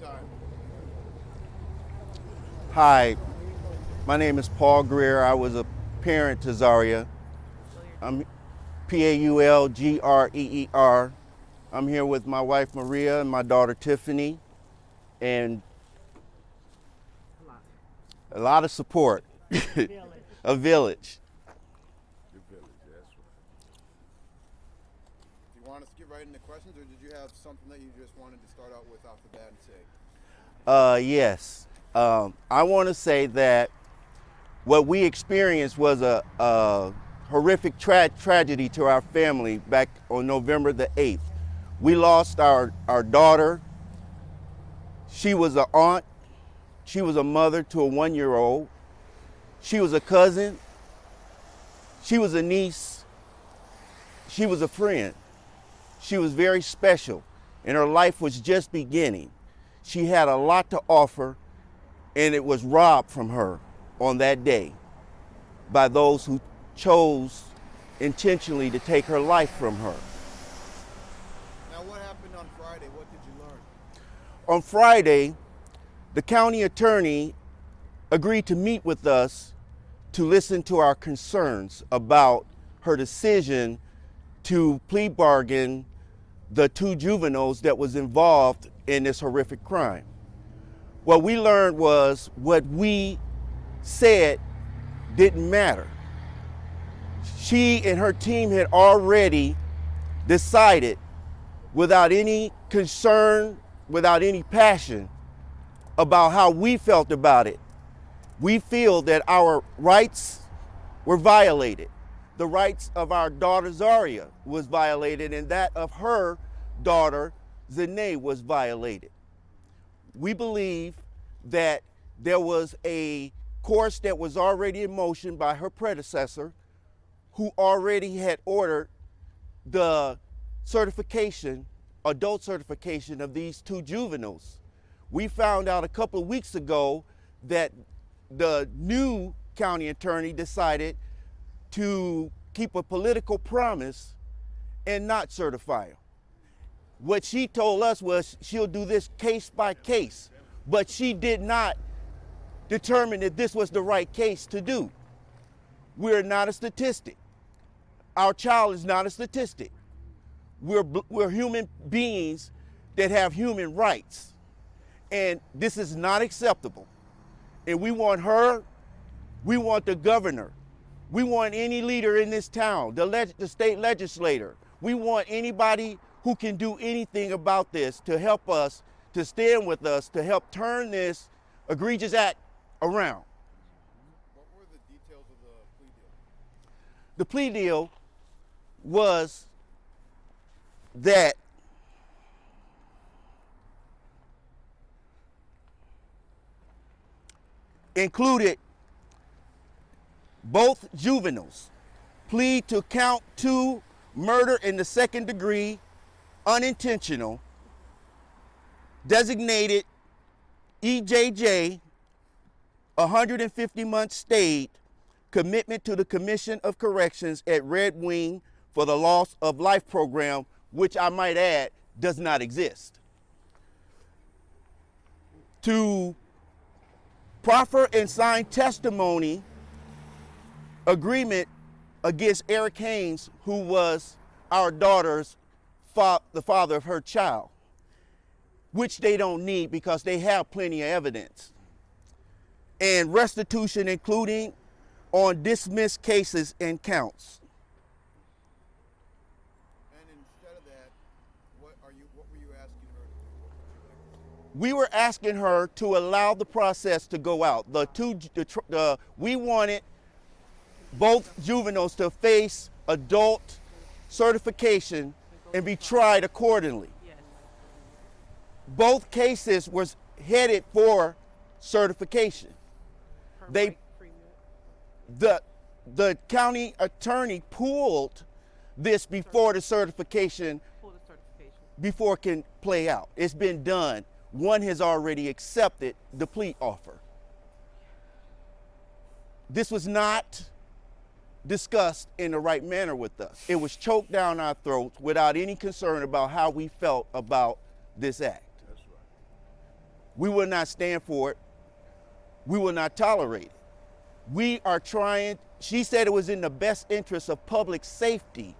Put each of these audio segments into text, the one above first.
time. Hi, my name is Paul Greer. I was a parent to Zaria. I'm Paulgreer. I'm here with my wife Maria and my daughter Tiffany, and a lot of support. A village. Your village, that's right. Do you want us to get right into questions, or did you have something that you just wanted to start out with off the bat and say? Yes. I want to say that what we experienced was a horrific tragedy to our family back on November the 8th. We lost our daughter. She was an aunt. She was a mother to a 1-year-old. She was a cousin. She was a niece. She was a friend. She was very special, and her life was just beginning. She had a lot to offer, and it was robbed from her on that day by those who chose intentionally to take her life from her. Now, what happened on Friday? What did you learn? On Friday, the county attorney agreed to meet with us to listen to our concerns about her decision to plea bargain the 2 juveniles that was involved in this horrific crime. What we learned was what we said didn't matter. She and her team had already decided, without any concern, without any passion, about how we felt about it. We feel that our rights were violated. The rights of our daughter Zaria was violated, and that of her daughter Zane was violated. We believe that there was a course that was already in motion by her predecessor, who already had ordered the certification, adult certification of these 2 juveniles. We found out a couple of weeks ago that the new county attorney decided to keep a political promise and not certify them. What she told us was she'll do this case by case, but she did not determine that this was the right case to do. We're not a statistic. Our child is not a statistic. We're human beings that have human rights, and this is not acceptable. And we want her, we want the governor, we want any leader in this town, the state legislator. We want anybody who can do anything about this to help us, to stand with us, to help turn this egregious act around. What were the details of the plea deal? The plea deal was that included both juveniles plead to count 2 murder in the 2nd degree, unintentional, designated EJJ, 150 months stayed, commitment to the Commission of Corrections at Red Wing for the Loss of Life program, which I might add does not exist. To proffer and sign testimony agreement against Eric Haynes, who was our daughter's the father of her child, which they don't need because they have plenty of evidence. And restitution, including on dismissed cases and counts. And instead of that, what were you asking her to do? We were asking her to allow the process to go out. We wanted both juveniles to face adult certification and be tried accordingly. Both cases was headed for certification. The county attorney pulled this before the certification, before it can play out. It's been done. One has already accepted the plea offer. This was not discussed in the right manner with us. It was choked down our throats without any concern about how we felt about this act. That's right. We will not stand for it. We will not tolerate it. We are trying, she said it was in the best interest of public safety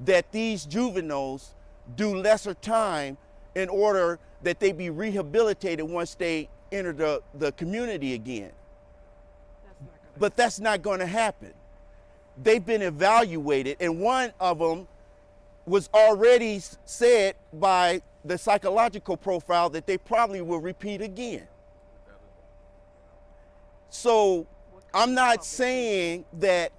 that these juveniles do lesser time in order that they be rehabilitated once they enter the community again. But that's not going to happen. They've been evaluated, and one of them was already said by the psychological profile that they probably will repeat again. So I'm not saying that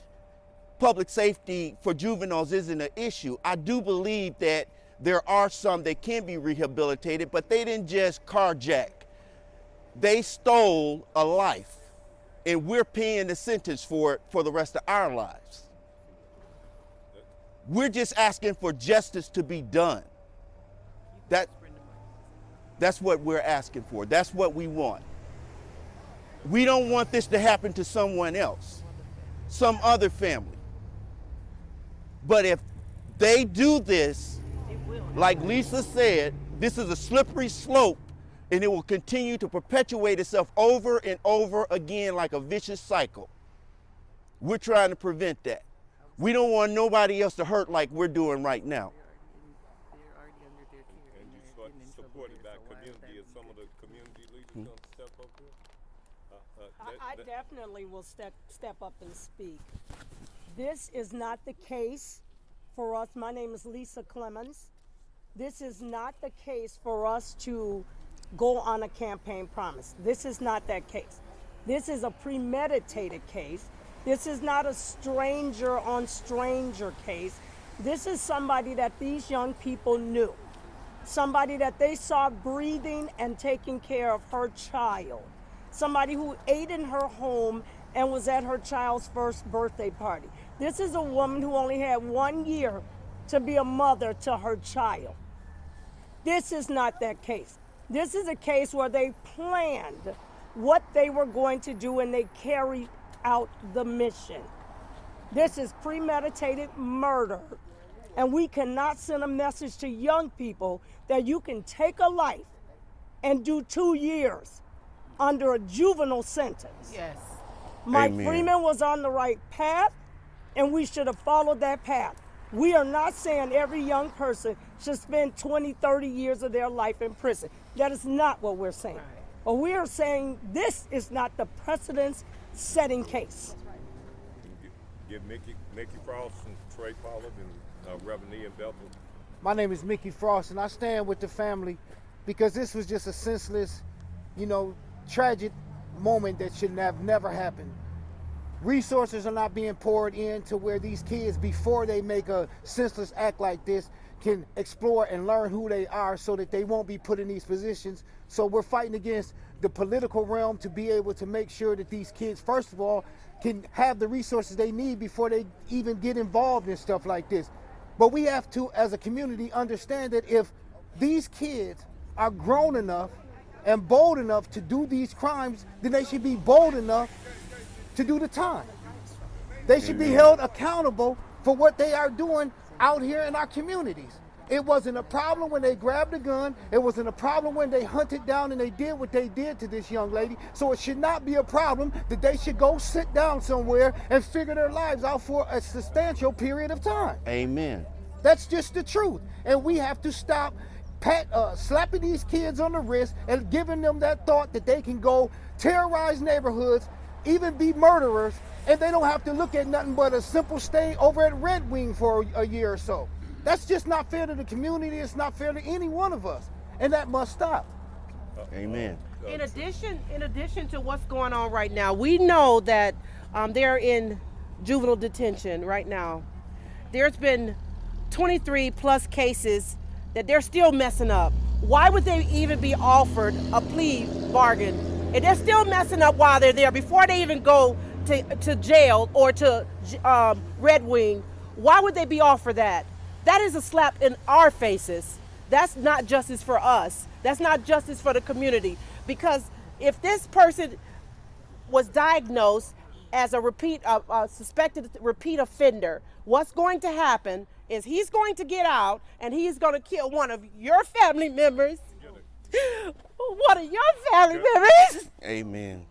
public safety for juveniles isn't an issue. I do believe that there are some that can be rehabilitated, but they didn't just carjack. They stole a life, and we're paying the sentence for it for the rest of our lives. We're just asking for justice to be done. That's what we're asking for. That's what we want. We don't want this to happen to someone else, some other family. But if they do this, like Lisa said, this is a slippery slope, and it will continue to perpetuate itself over and over again like a vicious cycle. We're trying to prevent that. We don't want nobody else to hurt like we're doing right now. And you supported that community, and some of the community leaders going to step up here? I definitely will step up and speak. This is not the case for us. My name is Lisa Clemens. This is not the case for us to go on a campaign promise. This is not that case. This is a premeditated case. This is not a stranger on stranger case. This is somebody that these young people knew. Somebody that they saw breathing and taking care of her child. Somebody who ate in her home and was at her child's first birthday party. This is a woman who only had 1 year to be a mother to her child. This is not that case. This is a case where they planned what they were going to do and they carried out the mission. This is premeditated murder. And we cannot send a message to young people that you can take a life and do 2 years under a juvenile sentence. Yes. Mike Amen. Freeman was on the right path, and we should have followed that path. We are not saying every young person should spend 20, 30 years of their life in prison. That is not what we're saying. But we are saying this is not the precedence-setting case. Give Mickey Frost and Trey, Paulin, and Reverend Ian Bethel. My name is Mickey Frost, and I stand with the family because this was just a senseless, tragic moment that should have never happened. Resources are not being poured in to where these kids, before they make a senseless act like this, can explore and learn who they are so that they won't be put in these positions. So we're fighting against the political realm to be able to make sure that these kids, first of all, can have the resources they need before they even get involved in stuff like this. But we have to, as a community, understand that if these kids are grown enough and bold enough to do these crimes, then they should be bold enough to do the time. They should be held accountable for what they are doing out here in our communities. It wasn't a problem when they grabbed a gun. It wasn't a problem when they hunted down and they did what they did to this young lady. So it should not be a problem that they should go sit down somewhere and figure their lives out for a substantial period of time. Amen. That's just the truth. And we have to stop slapping these kids on the wrist and giving them that thought that they can go terrorize neighborhoods, even be murderers, and they don't have to look at nothing but a simple stay over at Red Wing for a year or so. That's just not fair to the community. It's not fair to any one of us, and that must stop. Amen. In addition to what's going on right now, we know that they're in juvenile detention right now. There's been 23 plus cases that they're still messing up. Why would they even be offered a plea bargain? And they're still messing up while they're there before they even go to jail or to Red Wing. Why would they be offered that? That is a slap in our faces. That's not justice for us. That's not justice for the community. Because if this person was diagnosed as a suspected repeat offender, what's going to happen is he's going to get out and he's going to kill one of your family members one of your family members, Amen.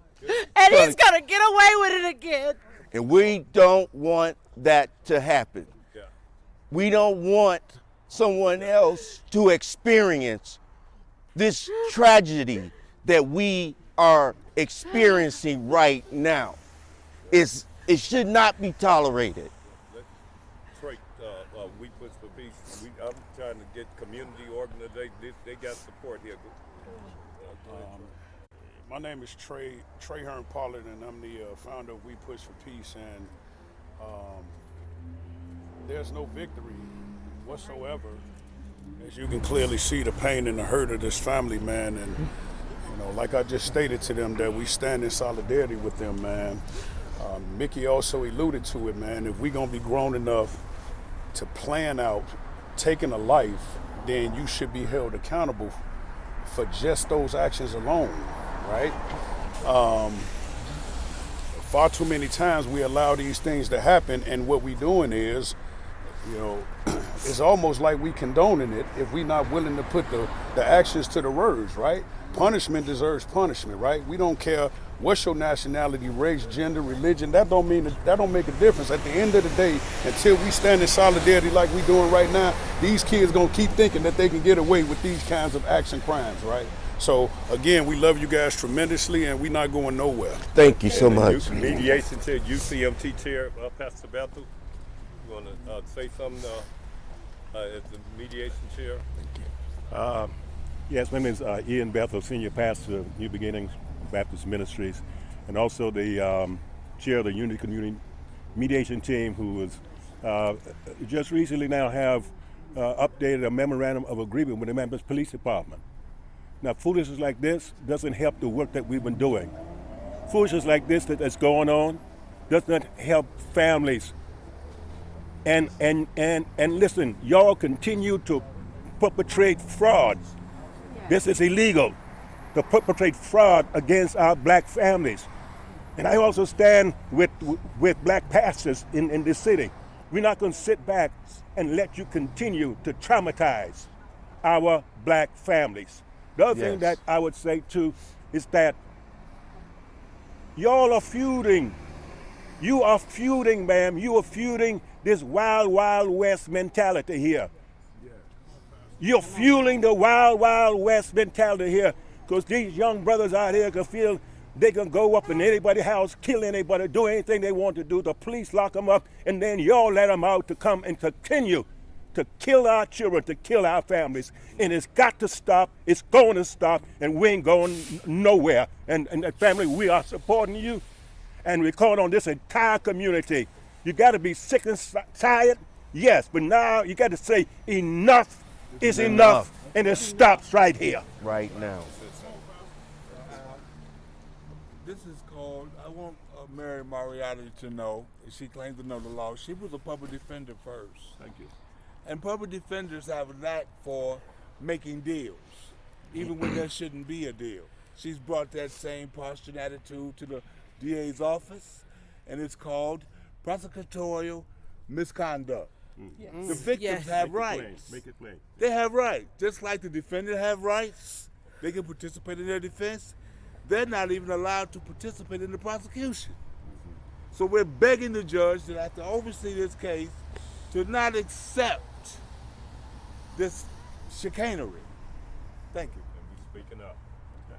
and he's gonna get away with it again. And we don't want that to happen. Yeah. We don't want someone else to experience this tragedy that we are experiencing right now. It should not be tolerated. Trey, we push for peace. I'm trying to get community organizations. They got support here. My name is Trey Hearn, Paulin, and I'm the founder of We Push for Peace. And there's no victory whatsoever. As you can clearly see the pain and the hurt of this family, man. And like I just stated to them, that we stand in solidarity with them, man. Mickey also alluded to it, man. If we're gonna be grown enough to plan out taking a life, then you should be held accountable for just those actions alone, right? Far too many times we allow these things to happen, and what we're doing is, it's almost like we condoning it if we're not willing to put the actions to the words, right? Punishment deserves punishment, right? We don't care what's your nationality, race, gender, religion. That don't make a difference. At the end of the day, until we stand in solidarity like we doing right now, these kids gonna keep thinking that they can get away with these kinds of action crimes, right? So again, we love you guys tremendously, and we're not going nowhere. Thank you so much. Mediation chair, UCMT chair, Pastor Bethel. You want to say something as the mediation chair? Yes, my name is Ian Bethel, Senior Pastor of New Beginnings Baptist Ministries, and also the chair of the Unity Community Mediation Team, who was just recently now have updated a memorandum of agreement with the Minneapolis Police Department. Now, foolishness like this doesn't help the work that we've been doing. Foolishness like this that's going on does not help families. And listen, y'all continue to perpetrate fraud. This is illegal, to perpetrate fraud against our black families. And I also stand with black pastors in this city. We're not going to sit back and let you continue to traumatize our black families. The other thing that I would say too is that y'all are feuding. You are feuding, ma'am. You are feuding this wild, wild west mentality here. You're fueling the wild, wild west mentality here, because these young brothers out here can feel they can go up in anybody's house, kill anybody, do anything they want to do. The police lock them up, and then y'all let them out to come and continue to kill our children, to kill our families. And it's got to stop. It's going to stop, and we ain't going nowhere. And family, we are supporting you, and we're calling on this entire community. You got to be sick and tired, yes, but now you got to say enough is enough, and it stops right here. Right now. This is called, I want Mary Moriarty to know, she claims to know the law. She was a public defender first. Thank you. And public defenders have a knack for making deals, even when there shouldn't be a deal. She's brought that same posture and attitude to the DA's office, and it's called prosecutorial misconduct. Yes. The victims have rights. Make it plain. They have rights, just like the defendant have rights. They can participate in their defense. They're not even allowed to participate in the prosecution. So we're begging the judge that have to oversee this case to not accept this chicanery. Thank you. And we speaking up. As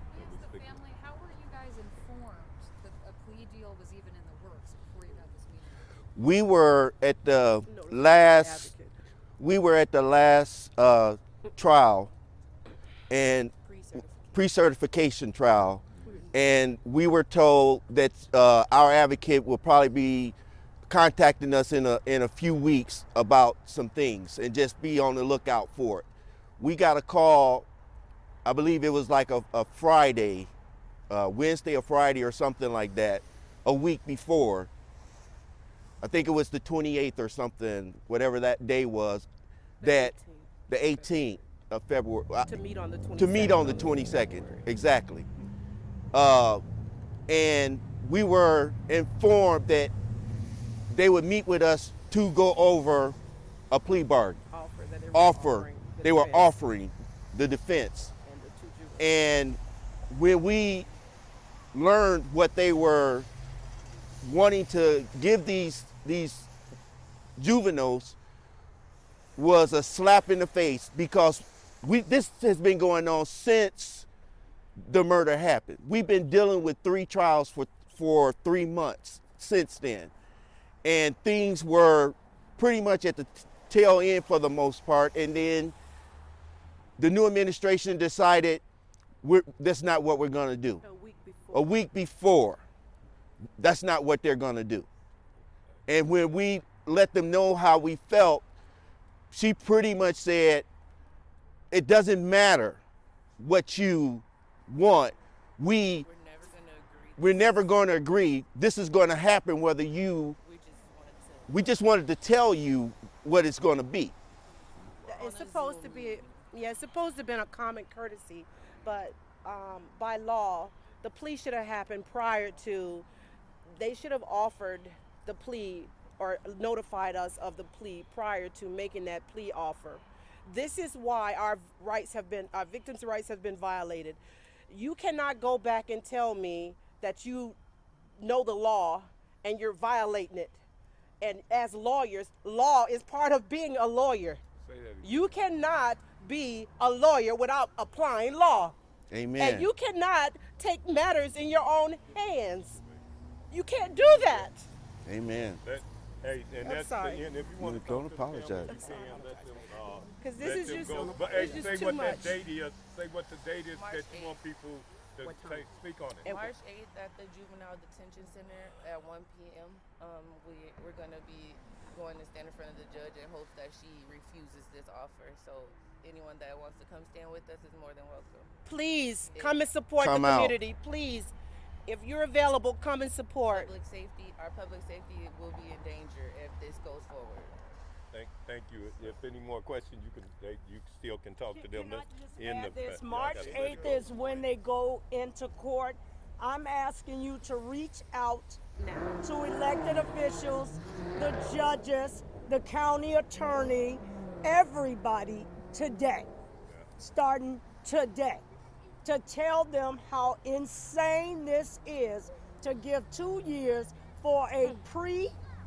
the family, how were you guys informed that a plea deal was even in the works before you got this meeting? We were at the last trial and pre-certification trial, and we were told that our advocate will probably be contacting us in a few weeks about some things, and just be on the lookout for it. We got a call, I believe it was like a Friday, Wednesday or Friday or something like that, a week before. I think it was the 28th or something, whatever that day was, that the 18th of February. To meet on the 22nd. To meet on the 22nd, exactly. And we were informed that they would meet with us to go over a plea bargain. Offer. They were offering the defense. And when we learned what they were wanting to give these juveniles, was a slap in the face, because this has been going on since the murder happened. We've been dealing with 3 trials for 3 months since then. And things were pretty much at the tail end for the most part. And then the new administration decided that's not what we're gonna do. A week before, that's not what they're gonna do. And when we let them know how we felt, she pretty much said, it doesn't matter what you want. We're never going to agree. This is going to happen whether you. We just wanted to tell you what it's going to be. It's supposed to be, it's supposed to have been a common courtesy, but by law, the plea should have happened prior to. They should have offered the plea or notified us of the plea prior to making that plea offer. This is why our victims' rights have been violated. You cannot go back and tell me that you know the law and you're violating it. And as lawyers, law is part of being a lawyer. You cannot be a lawyer without applying law. Amen. And you cannot take matters in your own hands. You can't do that. Amen. Hey, and I'm that's sorry. the end. If you want to Don't apologize. Because this is just, But hey, it's just say too what much. that date is. Say what the date is that you want people to speak on it. March 8th at the Juvenile Detention Center at 1 p.m. We're going to be going to stand in front of the judge in hopes that she refuses this offer. So anyone that wants to come stand with us is more than welcome. Please come and support the community. Please, if you're available, come and support. Our public safety will be in danger if this goes forward. Thank you. If any more questions, you still can talk to them. This March 8th is when they go into court. I'm asking you to reach out to elected officials, the judges, the county attorney, everybody today, starting today, to tell them how insane this is to give 2 years for a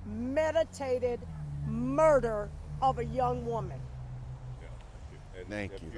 premeditated murder of a young woman. Thank you.